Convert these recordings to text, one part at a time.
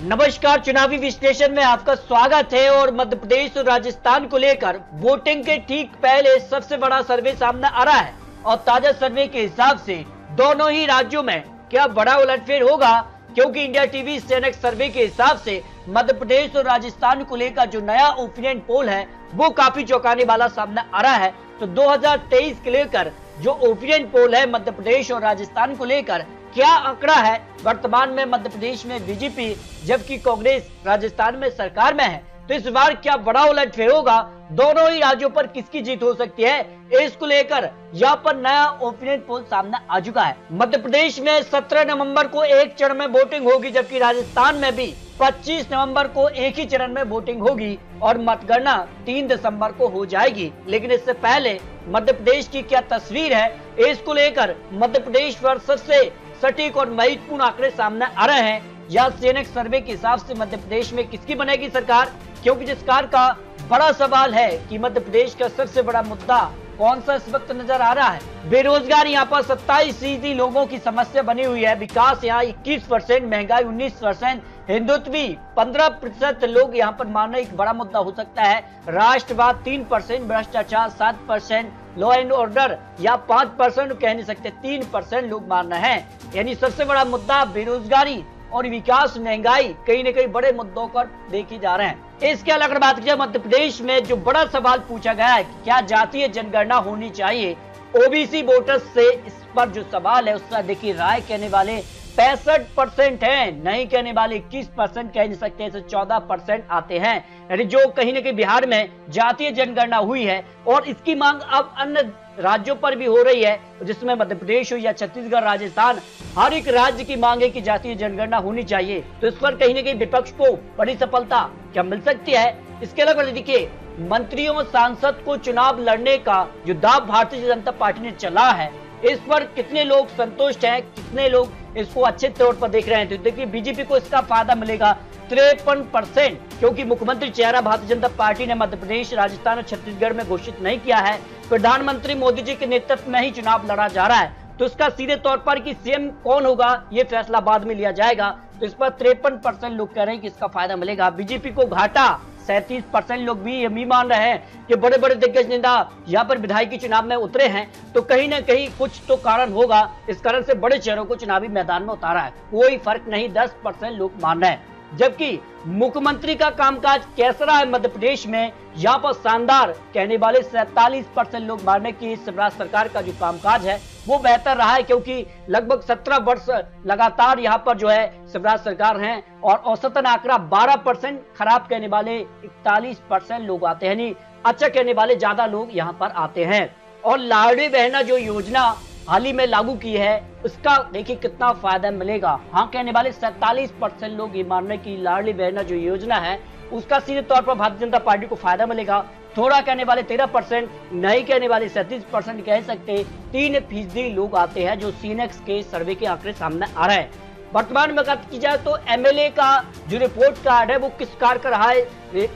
नमस्कार, चुनावी विश्लेषण में आपका स्वागत है। और मध्य प्रदेश और राजस्थान को लेकर वोटिंग के ठीक पहले सबसे बड़ा सर्वे सामने आ रहा है और ताजा सर्वे के हिसाब से दोनों ही राज्यों में क्या बड़ा उलटफेर होगा, क्योंकि इंडिया टीवी सेनेक्स सर्वे के हिसाब से मध्य प्रदेश और राजस्थान को लेकर जो नया ओपिनियन पोल है वो काफी चौंकाने वाला सामने आ रहा है। तो 2023 के लेकर जो ओपिनियन पोल है मध्य प्रदेश और राजस्थान को लेकर क्या आंकड़ा है। वर्तमान में मध्य प्रदेश में बीजेपी जबकि कांग्रेस राजस्थान में सरकार में है, तो इस बार क्या बड़ा उलटफेर होगा, दोनों ही राज्यों पर किसकी जीत हो सकती है, इसको लेकर यहाँ पर नया ओपिनियन पोल सामने आ चुका है। मध्य प्रदेश में 17 नवंबर को एक चरण में वोटिंग होगी, जबकि राजस्थान में भी 25 नवंबर को एक ही चरण में वोटिंग होगी और मतगणना 3 दिसंबर को हो जाएगी। लेकिन इससे पहले मध्य प्रदेश की क्या तस्वीर है, इसको लेकर मध्य प्रदेश पर सबसे सटीक और महत्वपूर्ण आंकड़े सामने आ रहे हैं। या सेनेक्स सर्वे के हिसाब से मध्य प्रदेश में किसकी बनेगी सरकार, क्योंकि जिस कार का बड़ा सवाल है कि मध्य प्रदेश का सबसे बड़ा मुद्दा कौन सा इस वक्त नजर आ रहा है। बेरोजगार यहाँ पर 27% लोगों की समस्या बनी हुई है, विकास यहाँ 21%, महंगाई 19%, हिंदुत्व भी 15% लोग यहाँ पर मानना एक बड़ा मुद्दा हो सकता है, राष्ट्रवाद 3%, भ्रष्टाचार 7%, लॉ एंड ऑर्डर या 5% कह नहीं सकते 3% लोग मानना है। यानी सबसे बड़ा मुद्दा बेरोजगारी और विकास, महंगाई कहीं न कहीं बड़े मुद्दों पर देखे जा रहे हैं। इसके अलावा बात की जाए मध्य प्रदेश में जो बड़ा सवाल पूछा गया है कि क्या जातीय जनगणना होनी चाहिए ओबीसी वोटर्स से, इस पर जो सवाल है उसका देखिए राय कहने वाले 65% है, नहीं कहने वाले 21%, कह नहीं सकते इसे 14% आते हैं। यानी जो कहीं न कहीं बिहार में जातीय जनगणना हुई है और इसकी मांग अब अन्य राज्यों पर भी हो रही है, जिसमें मध्य प्रदेश हो या छत्तीसगढ़, राजस्थान, हर एक राज्य की मांग है कि जातीय जनगणना होनी चाहिए। तो इस पर कहीं न कहीं विपक्ष को बड़ी सफलता क्या मिल सकती है। इसके अलावा देखिए मंत्रियों सांसद को चुनाव लड़ने का जो दाव भारतीय जनता पार्टी ने चला है, इस पर कितने लोग संतुष्ट हैं, कितने लोग इसको अच्छे तौर पर देख रहे हैं। तो देखिए बीजेपी को इसका फायदा मिलेगा 53%, क्योंकि मुख्यमंत्री चेहरा भारतीय जनता पार्टी ने मध्य प्रदेश, राजस्थान और छत्तीसगढ़ में घोषित नहीं किया है। प्रधानमंत्री मोदी जी के नेतृत्व में ही चुनाव लड़ा जा रहा है, तो इसका सीधे तौर पर कि सीएम कौन होगा ये फैसला बाद में लिया जाएगा। तो इस पर 53% लोग कह रहे हैं कि इसका फायदा मिलेगा। बीजेपी को घाटा 37% लोग भी ये मान रहे हैं कि बड़े बड़े दिग्गज नेता यहाँ पर विधायकी चुनाव में उतरे हैं, तो कहीं ना कहीं कुछ तो कारण होगा, इस कारण से बड़े चेहरों को चुनावी मैदान में उतारा है। कोई फर्क नहीं, 10% लोग मान रहे हैं। जबकि मुख्यमंत्री का कामकाज कैसा रहा है मध्य प्रदेश में, यहाँ पर शानदार कहने वाले 47% लोग मान रहे कि शिवराज सरकार का जो कामकाज है वो बेहतर रहा है, क्योंकि लगभग 17 वर्ष लगातार यहाँ पर जो है शिवराज सरकार हैं और औसतन आंकड़ा 12%, खराब कहने वाले 41% लोग आते हैं, यानी अच्छा कहने वाले ज्यादा लोग यहाँ पर आते हैं। और लाडली बहना जो योजना हाल ही में लागू की है उसका देखिए कितना फायदा मिलेगा। हाँ कहने वाले 47% लोग ये मान रहे कि लाडली बहना जो योजना है उसका सीधे तौर पर भारतीय जनता पार्टी को फायदा मिलेगा। थोड़ा कहने वाले 13%, नहीं कहने वाले 37% कह सकते 3% लोग आते हैं, जो सीनेक्स के सर्वे के आंकड़े सामने आ रहे हैं। वर्तमान में बात की जाए तो एमएलए का जो रिपोर्ट कार्ड है वो किस कार का रहा है,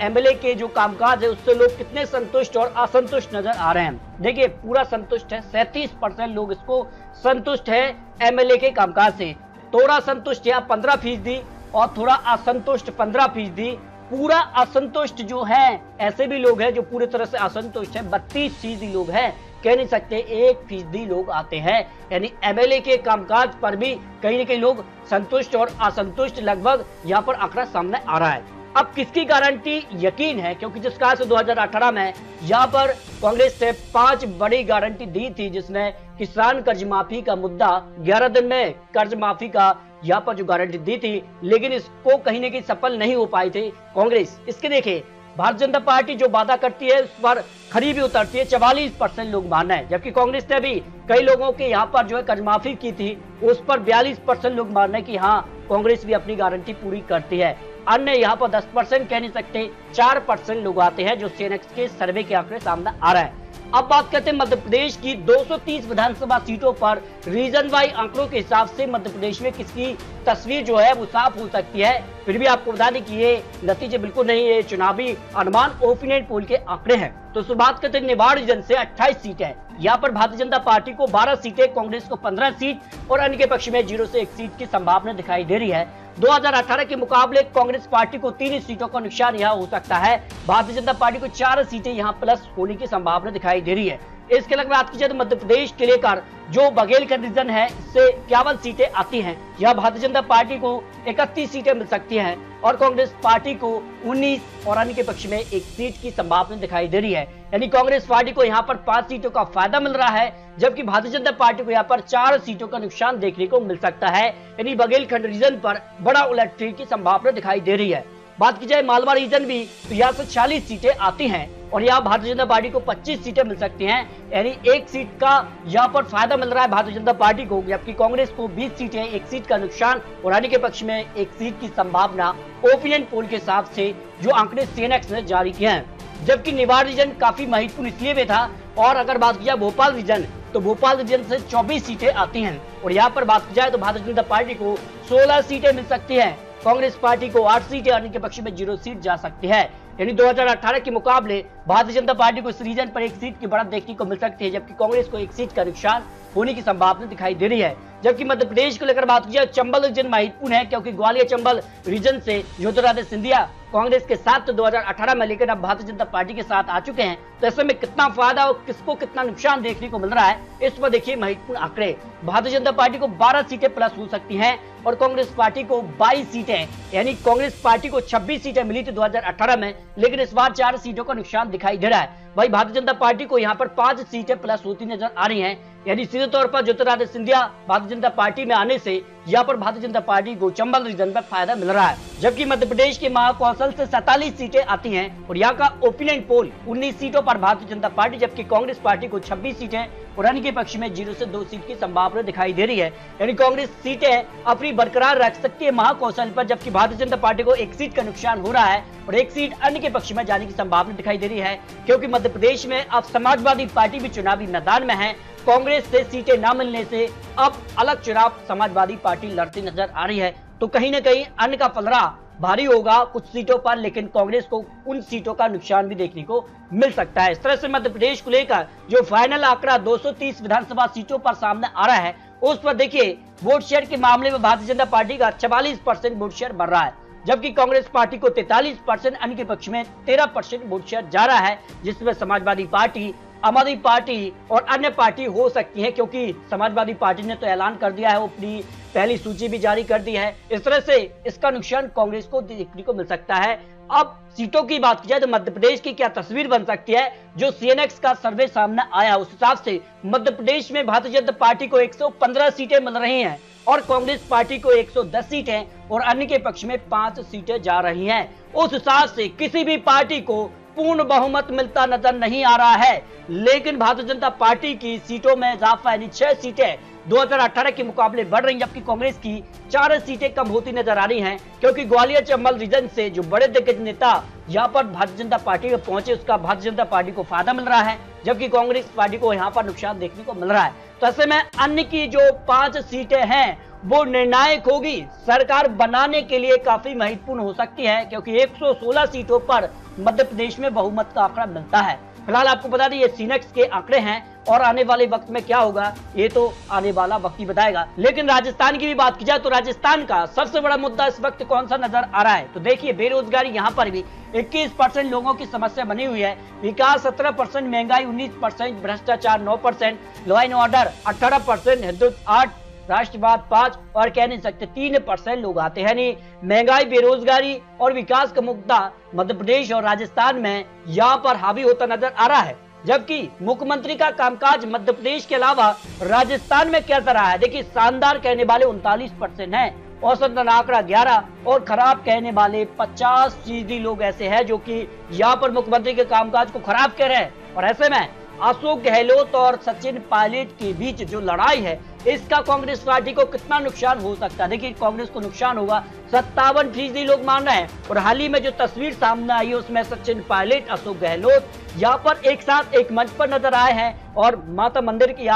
एमएलए के जो कामकाज है उससे लोग कितने संतुष्ट और असंतुष्ट नजर आ रहे हैं। देखिए पूरा संतुष्ट है, 37% लोग इसको संतुष्ट है एमएलए के कामकाज से, थोड़ा संतुष्ट या 15% और थोड़ा असंतुष्ट 15%। पूरा असंतुष्ट जो है ऐसे भी लोग हैं जो पूरी तरह से असंतुष्ट है, 32% लोग हैं, कह नहीं सकते 1% लोग आते हैं। यानी एमएलए के कामकाज पर भी कहीं न कहीं लोग संतुष्ट और असंतुष्ट लगभग यहाँ पर आंकड़ा सामने आ रहा है। अब किसकी गारंटी यकीन है, क्योंकि जिस कारण से 2018 में यहाँ पर कांग्रेस ने 5 बड़ी गारंटी दी थी, जिसमें किसान कर्ज माफी का मुद्दा 11 दिन में कर्ज माफी का यहाँ पर जो गारंटी दी थी, लेकिन इसको कहीं न कहीं सफल नहीं हो पाई थी कांग्रेस। इसके देखे भारतीय जनता पार्टी जो वादा करती है उस पर खरी भी उतरती है, 44% लोग मानना है। जबकि कांग्रेस ने भी कई लोगों के यहाँ पर जो है कर्ज माफी की थी उस पर 42% लोग मानना है कि हाँ कांग्रेस भी अपनी गारंटी पूरी करती है। अन्य यहाँ पर 10% कह नहीं सकते 4% लोग आते हैं, जो सेनेक्स के सर्वे के आंकड़े सामने आ रहा है। अब बात करते हैं मध्य प्रदेश की 230 विधानसभा सीटों पर रीजन वाइज आंकड़ों के हिसाब से मध्य प्रदेश में किसकी तस्वीर जो है वो साफ हो सकती है। फिर भी आपको बता दें कि ये नतीजे बिल्कुल नहीं, ये चुनावी अनुमान ओपिनियन पोल के आंकड़े हैं। तो शुरुआत करते हैं निवाड़ रीजन से 28 सीटें हैं। यहाँ पर भारतीय जनता पार्टी को 12 सीटें, कांग्रेस को 15 सीट और अन्य के पक्ष में 0 से 1 सीट की संभावना दिखाई दे रही है। 2018 के मुकाबले कांग्रेस पार्टी को 3 सीटों का नुकसान यहाँ हो सकता है। भारतीय जनता पार्टी को 4 सीटें यहाँ प्लस होने की संभावना दिखाई दे रही है। इसके अलावा बात की जाए तो मध्य प्रदेश के लेकर जो बघेलखंड रीजन है, इससे 51 सीटें आती हैं। यह भारतीय जनता पार्टी को 31 सीटें मिल सकती हैं और कांग्रेस पार्टी को 19 और अन्य के पक्ष में 1 सीट की संभावना दिखाई दे रही है। यानी कांग्रेस पार्टी को यहाँ पर 5 सीटों का फायदा मिल रहा है, जबकि भारतीय जनता पार्टी को यहाँ पर 4 सीटों का नुकसान देखने को मिल सकता है। यानी बघेलखंड रीजन पर बड़ा उलटफेर की संभावना दिखाई दे रही है। बात की जाए मालवा रीजन भी, तो यहाँ से 40 सीटें आती हैं और यहाँ भारतीय जनता पार्टी को 25 सीटें मिल सकती हैं। यानी 1 सीट का यहाँ पर फायदा मिल रहा है भारतीय जनता पार्टी को, जबकि कांग्रेस को 20 सीटें, 1 सीट का नुकसान और अन्य के पक्ष में 1 सीट की संभावना ओपिनियन पोल के हिसाब से जो आंकड़े सीएनएक्स ने जारी किए हैं। जबकि निवाड़ रीजन काफी महत्वपूर्ण इसलिए भी था। और अगर बात की जाए भोपाल रीजन, तो भोपाल रीजन से 24 सीटें आती हैं और यहाँ पर बात की जाए तो भारतीय जनता पार्टी को 16 सीटें मिल सकती है, कांग्रेस पार्टी को 8 सीटें, अन्य के पक्ष में 0 सीट जा सकती है। यानी 2018 के मुकाबले भारतीय जनता पार्टी को इस रीजन पर 1 सीट की बढ़त देखने को मिल सकती है, जबकि कांग्रेस को 1 सीट का नुकसान होने की संभावना दिखाई दे रही है। जबकि मध्य प्रदेश को लेकर बात की जाए, चंबल रीजन महत्वपूर्ण है, क्योंकि ग्वालियर चंबल रीजन से ज्योतिरादित्य सिंधिया कांग्रेस के साथ तो 2018 में, लेकिन अब भारतीय जनता पार्टी के साथ आ चुके हैं। तो ऐसे में कितना फायदा और किसको कितना नुकसान देखने को मिल रहा है, इस पर देखिए महत्वपूर्ण आंकड़े। भारतीय जनता पार्टी को 12 सीटें प्लस हो सकती हैं और कांग्रेस पार्टी को 22 सीटें, यानी कांग्रेस पार्टी को 26 सीटें मिली थी 2018 में, लेकिन इस बार 4 सीटों का नुकसान दिखाई दे रहा है। वही भारतीय जनता पार्टी को यहाँ पर 5 सीटें प्लस होती नजर आ रही हैं। यानी सीधे तौर पर ज्योतिरादित्य सिंधिया भारतीय जनता पार्टी में आने से यहाँ पर भारतीय जनता पार्टी को चंबल रीजन पर फायदा मिल रहा है। जबकि मध्य प्रदेश के महाकौशल से 47 सीटें आती हैं और यहाँ का ओपिनियन पोल 19 सीटों पर भारतीय जनता पार्टी, जबकि कांग्रेस पार्टी को 26 सीटें और अन्य के पक्ष में 0 से 2 सीट की संभावना दिखाई दे रही है। यानी कांग्रेस सीटें अपनी बरकरार रख सकती है महाकौशल पर, जबकि भारतीय जनता पार्टी को 1 सीट का नुकसान हो रहा है और 1 सीट अन्य के पक्ष में जाने की संभावना दिखाई दे रही है, क्योंकि मध्य प्रदेश में अब समाजवादी पार्टी भी चुनावी मैदान में है। कांग्रेस से सीटें न मिलने से अब अलग चुनाव समाजवादी पार्टी लड़ती नजर आ रही है। तो कहीं न कहीं अन्य का पलड़ा भारी होगा कुछ सीटों पर, लेकिन कांग्रेस को उन सीटों का नुकसान भी देखने को मिल सकता है। इस तरह से मध्य प्रदेश को लेकर जो फाइनल आंकड़ा 230 विधानसभा सीटों पर सामने आ रहा है, उस पर देखिए वोट शेयर के मामले में भारतीय जनता पार्टी का 44% वोट शेयर बढ़ रहा है, जबकि कांग्रेस पार्टी को 43%, अन्य के पक्ष में 13% वोट शेयर जा रहा है, जिसमें समाजवादी पार्टी, आम आदमी पार्टी और अन्य पार्टी हो सकती है, क्योंकि समाजवादी पार्टी ने तो ऐलान कर दिया है, वो अपनी पहली सूची भी जारी कर दी है। इस तरह से इसका नुकसान कांग्रेस को देखने को मिल सकता है। अब सीटों की बात की जाए तो मध्य प्रदेश की क्या तस्वीर बन सकती है, जो सीएनएक्स का सर्वे सामने आया उस हिसाब से मध्य प्रदेश में भारतीय जनता पार्टी को 115 सीटें मिल रही हैं और कांग्रेस पार्टी को 110 सीटें और अन्य के पक्ष में 5 सीटें जा रही हैं। उस हिसाब से किसी भी पार्टी को पूर्ण बहुमत मिलता नजर नहीं आ रहा है, लेकिन भारतीय जनता पार्टी की सीटों में इजाफा, यानी 6 सीटें 2018 के मुकाबले बढ़ रही, जबकि कांग्रेस की 4 सीटें कम होती नजर आ रही हैं, क्योंकि ग्वालियर चंबल रीजन से जो बड़े दिग्गज नेता यहाँ पर भारतीय जनता पार्टी में पहुंचे, उसका भारतीय जनता पार्टी को फायदा मिल रहा है, जबकि कांग्रेस पार्टी को यहाँ पर नुकसान देखने को मिल रहा है। तो ऐसे में अन्य की जो 5 सीटें हैं वो निर्णायक होगी, सरकार बनाने के लिए काफी महत्वपूर्ण हो सकती है, क्योंकि 116 सीटों पर मध्य प्रदेश में बहुमत का आंकड़ा मिलता है। फिलहाल आपको बता दें ये सीनेक्स के आंकड़े हैं और आने वाले वक्त में क्या होगा ये तो आने वाला वक्त ही बताएगा। लेकिन राजस्थान की भी बात की जाए तो राजस्थान का सबसे बड़ा मुद्दा इस वक्त कौन सा नजर आ रहा है, तो देखिए बेरोजगारी यहाँ पर भी 21% लोगों की समस्या बनी हुई है, विकास 17%, महंगाई 19%, भ्रष्टाचार 9%, लॉ एंड ऑर्डर 18%, हिंदुत्व 8%, राष्ट्रवाद 5% और कह नहीं सकते 3% लोग आते हैं। नहीं, महंगाई, बेरोजगारी और विकास का मुद्दा मध्य प्रदेश और राजस्थान में यहाँ पर हावी होता नजर आ रहा है, जबकि मुख्यमंत्री का कामकाज मध्य प्रदेश के अलावा राजस्थान में कैसा रहा है। देखिए शानदार कहने वाले 39% है, औसत आंकड़ा 11 और खराब कहने वाले 50% लोग ऐसे हैं जो कि यहाँ पर मुख्यमंत्री के कामकाज को खराब कह रहे हैं। और ऐसे में अशोक गहलोत और सचिन पायलट के बीच जो लड़ाई है इसका कांग्रेस पार्टी को कितना नुकसान हो सकता है। देखिए कांग्रेस को नुकसान होगा 57% लोग मान रहे हैं, और हाल ही में जो तस्वीर सामने आई है उसमें सचिन पायलट, अशोक गहलोत यहाँ पर एक साथ एक मंच पर नजर आए हैं और माता मंदिर की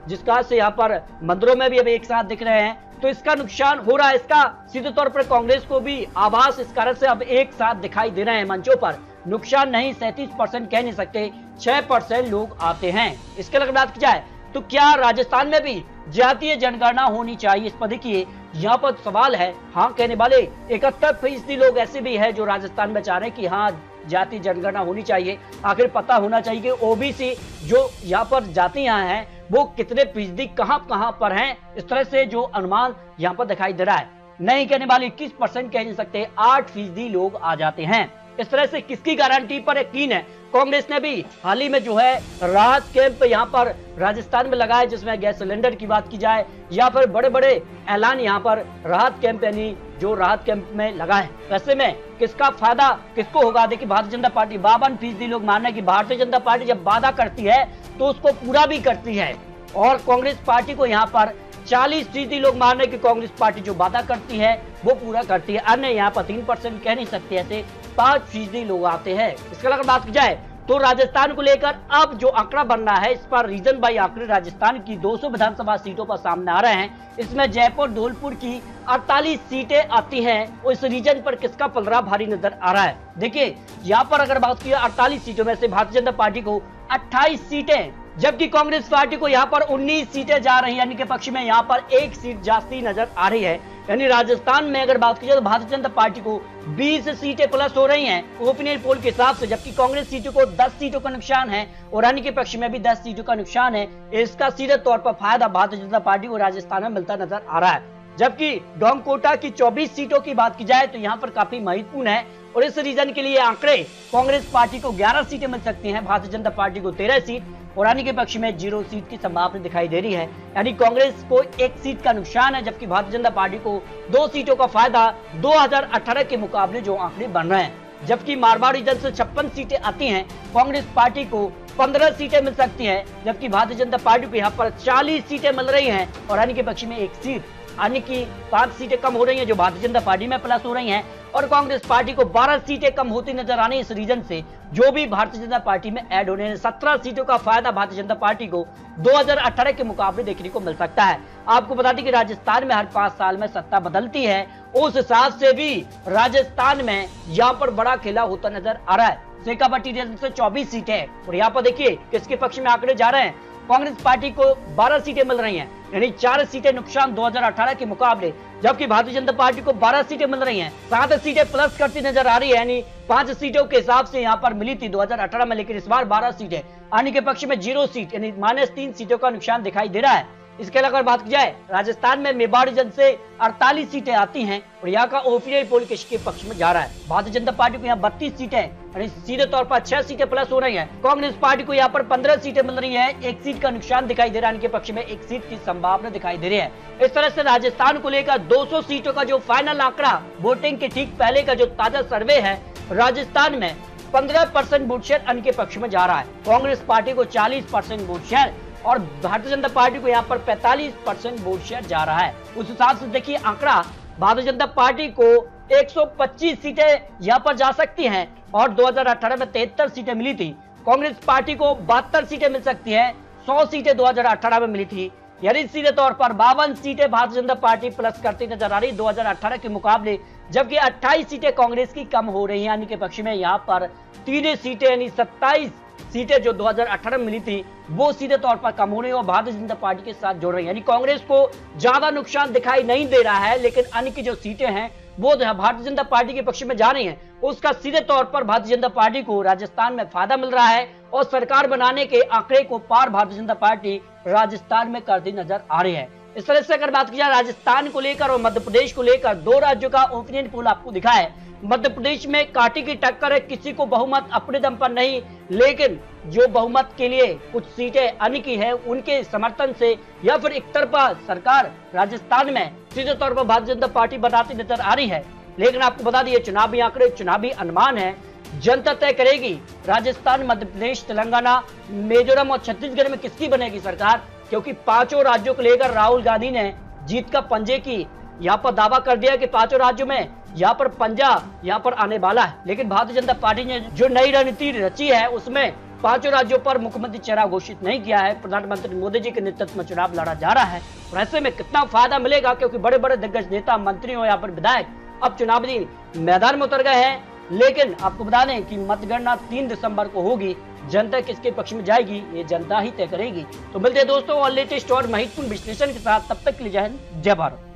जिसका से यहाँ पर मंदिरों में भी अब एक साथ दिख रहे हैं, तो इसका नुकसान हो रहा है। इसका सीधे तौर पर कांग्रेस को भी आभास इस कारण से अब एक साथ दिखाई दे रहे हैं मंचों पर। नुकसान नहीं 37% कह नहीं सकते, 6% लोग आते हैं। इसके अलावा बात की जाए तो क्या राजस्थान में भी जातीय जनगणना होनी चाहिए, इस पर देखिए यहाँ पर सवाल है। हाँ कहने वाले 71% लोग ऐसे भी है जो राजस्थान में चाह रहे हैं कि हाँ जाति जनगणना होनी चाहिए। आखिर पता होना चाहिए कि ओबीसी जो यहाँ पर जातियां हैं वो कितने फीसदी कहां पर हैं। इस तरह से जो अनुमान यहाँ पर दिखाई दे रहा है, नहीं कहने वाले 21% कह नहीं सकते, 8% लोग आ जाते हैं। इस तरह से किसकी गारंटी पर यकीन है? कांग्रेस ने भी हाल ही में जो है राहत कैंप यहाँ पर राजस्थान में लगाए, जिसमें गैस सिलेंडर की बात की जाए या फिर बड़े बड़े ऐलान यहाँ पर राहत कैंप यानी जो राहत कैंप में लगा है। वैसे में किसका फायदा किसको होगा? देखिए भारतीय जनता पार्टी 52% लोग मान रहे हैं कि भारतीय जनता पार्टी जब वादा करती है तो उसको पूरा भी करती है, और कांग्रेस पार्टी को यहाँ पर 40% लोग मान रहे हैं कि कांग्रेस पार्टी जो वादा करती है वो पूरा करती है। अन्य यहाँ पर 3% कह नहीं सकते, ऐसे 5% लोग आते हैं। इसके अलावा बात की जाए तो राजस्थान को लेकर अब जो आंकड़ा बन रहा है, इस पर रीजन बाई आंकड़े राजस्थान की 200 विधानसभा सीटों पर सामने आ रहे हैं। इसमें जयपुर धौलपुर की 48 सीटें आती हैं। उस रीजन पर किसका पलड़ा भारी नजर आ रहा है? देखिए यहाँ पर अगर बात की 48 सीटों में से भारतीय जनता पार्टी को 28 सीटें, जबकि कांग्रेस पार्टी को यहाँ पर 19 सीटें जा रही है, यानी कि पक्ष में यहाँ पर 1 सीट जाती नजर आ रही है। यानी राजस्थान में अगर बात की जाए तो भारतीय जनता पार्टी को 20 सीटें प्लस हो रही हैं ओपिनियन पोल के हिसाब से, जबकि कांग्रेस सीटों को 10 सीटों का नुकसान है और अन्य के पक्ष में भी 10 सीटों का नुकसान है। इसका सीधे तौर पर फायदा भारतीय जनता पार्टी को राजस्थान में मिलता नजर आ रहा है। जबकि डोंग कोटा की 24 सीटों की बात की जाए तो यहाँ पर काफी महत्वपूर्ण है, और इस रीजन के लिए आंकड़े कांग्रेस पार्टी को 11 सीटें मिल सकती हैं, भारतीय जनता पार्टी को 13 सीट और अन्य के पक्ष में 0 सीट की संभावना दिखाई दे रही है। यानी कांग्रेस को 1 सीट का नुकसान है, जबकि भारतीय जनता पार्टी को 2 सीटों का फायदा 2018 के मुकाबले जो आंकड़े बन रहे हैं। जबकि मारवाड़ रीजन से 56 सीटें आती हैं, कांग्रेस पार्टी को 15 सीटें मिल सकती हैं, जबकि भारतीय जनता पार्टी को यहाँ पर 40 सीटें मिल रही हैं और अन्य के पक्ष में 1 सीट, अन्य की 5 सीटें कम हो रही हैं जो भारतीय जनता पार्टी में प्लस हो रही हैं, और कांग्रेस पार्टी को 12 सीटें कम होती नजर आनी इस रीजन से जो भी भारतीय जनता पार्टी में ऐड होने हैं। 17 सीटों का फायदा भारतीय जनता पार्टी को 2018 के मुकाबले देखने को मिल सकता है। आपको बता दें कि राजस्थान में हर 5 साल में सत्ता बदलती है, उस हिसाब से भी राजस्थान में यहाँ पर बड़ा खेला होता नजर आ रहा है। शेखावटी रीजन से 24 सीटें, और यहाँ पर देखिए किसके पक्ष में आंकड़े जा रहे हैं। कांग्रेस पार्टी को 12 सीटें मिल रही हैं, यानी 4 सीटें नुकसान 2018 के मुकाबले, जबकि भारतीय जनता पार्टी को 12 सीटें मिल रही हैं, 7 सीटें प्लस करती नजर आ रही है। यानी 5 सीटों के हिसाब से यहाँ पर मिली थी 2018 में, लेकिन इस बार 12 सीटें, अन्य के पक्ष में 0 सीट यानी -3 सीटों का नुकसान दिखाई दे रहा है। इसके अलावा बात की जाए राजस्थान में मेवाड़ रीजन से 48 सीटें आती हैं और यहाँ का ओपिनियन पोल किसके पक्ष में जा रहा है? भारतीय जनता पार्टी को यहाँ 32 सीटें यानी सीधे तौर पर 6 सीटें प्लस हो रही हैं। कांग्रेस पार्टी को यहाँ पर 15 सीटें मिल रही हैं, 1 सीट का नुकसान दिखाई दे रहा है, इनके पक्ष में 1 सीट की संभावना दिखाई दे रही है। इस तरह से राजस्थान को लेकर 200 सीटों का जो फाइनल आंकड़ा वोटिंग के ठीक पहले का जो ताजा सर्वे है, राजस्थान में 15% वोट शेयर अन्य के पक्ष में जा रहा है। कांग्रेस पार्टी को 40% वोट शेयर और भारतीय जनता पार्टी को यहाँ पर 45% वोट शेयर जा रहा है। उस हिसाब से देखिए आंकड़ा भारतीय जनता पार्टी को 125 सीटें यहाँ पर जा सकती हैं और 2018 में 73 सीटें मिली थी। कांग्रेस पार्टी को 72 सीटें मिल सकती हैं, 100 सीटें 2018 में मिली थी, यानी सीधे तौर पर 52 सीटें भारतीय जनता पार्टी प्लस करती नजर आ रही 2018 के मुकाबले, जबकि 28 सीटें कांग्रेस की कम हो रही हैं, यानी के पक्ष में यहाँ पर 3 सीटें यानी 27 सीटें जो 2018 में मिली थी वो सीधे तौर पर कम हो रही है और भारतीय जनता पार्टी के साथ जोड़ रही है। यानी कांग्रेस को ज्यादा नुकसान दिखाई नहीं दे रहा है, लेकिन अन्य की जो सीटें हैं वो भारतीय जनता पार्टी के पक्ष में जा रही हैं, उसका सीधे तौर पर भारतीय जनता पार्टी को राजस्थान में फायदा मिल रहा है और सरकार बनाने के आंकड़े को पार भारतीय जनता पार्टी राजस्थान में करती नजर आ रही है। इस तरह से अगर बात की जाए राजस्थान को लेकर और मध्य प्रदेश को लेकर, 2 राज्यों का ओपिनियन पोल आपको दिखा है। मध्य प्रदेश में कांटे की टक्कर है, किसी को बहुमत अपने दम पर नहीं, लेकिन जो बहुमत के लिए कुछ सीटें अन्य की है उनके समर्थन से या फिर एक तरफा सरकार राजस्थान में सीधे तौर पर भारतीय जनता पार्टी बनाती नजर आ रही है। लेकिन आपको बता दिए चुनावी आंकड़े, चुनावी अनुमान है, जनता तय करेगी राजस्थान, मध्य प्रदेश, तेलंगाना, मिजोरम और छत्तीसगढ़ में किसकी बनेगी सरकार, क्योंकि 5 राज्यों को लेकर राहुल गांधी ने जीत का पंजे की यहाँ पर दावा कर दिया कि 5 राज्यों में यहाँ पर पंजा यहाँ पर आने वाला है। लेकिन भारतीय जनता पार्टी ने जो नई रणनीति रची है उसमें 5 राज्यों पर मुख्यमंत्री चेहरा घोषित नहीं किया है। प्रधानमंत्री मोदी जी के नेतृत्व में चुनाव लड़ा जा रहा है और ऐसे में कितना फायदा मिलेगा, क्योंकि बड़े बड़े दिग्गज नेता, मंत्री हो या फिर विधायक अब चुनावी मैदान में उतर गए हैं। लेकिन आपको बता दें कि मतगणना 3 दिसंबर को होगी, जनता किसके पक्ष में जाएगी ये जनता ही तय करेगी। तो मिलते हैं दोस्तों और लेटेस्ट और महत्वपूर्ण विश्लेषण के साथ, तब तक के लिए जय हिंद, जय भारत।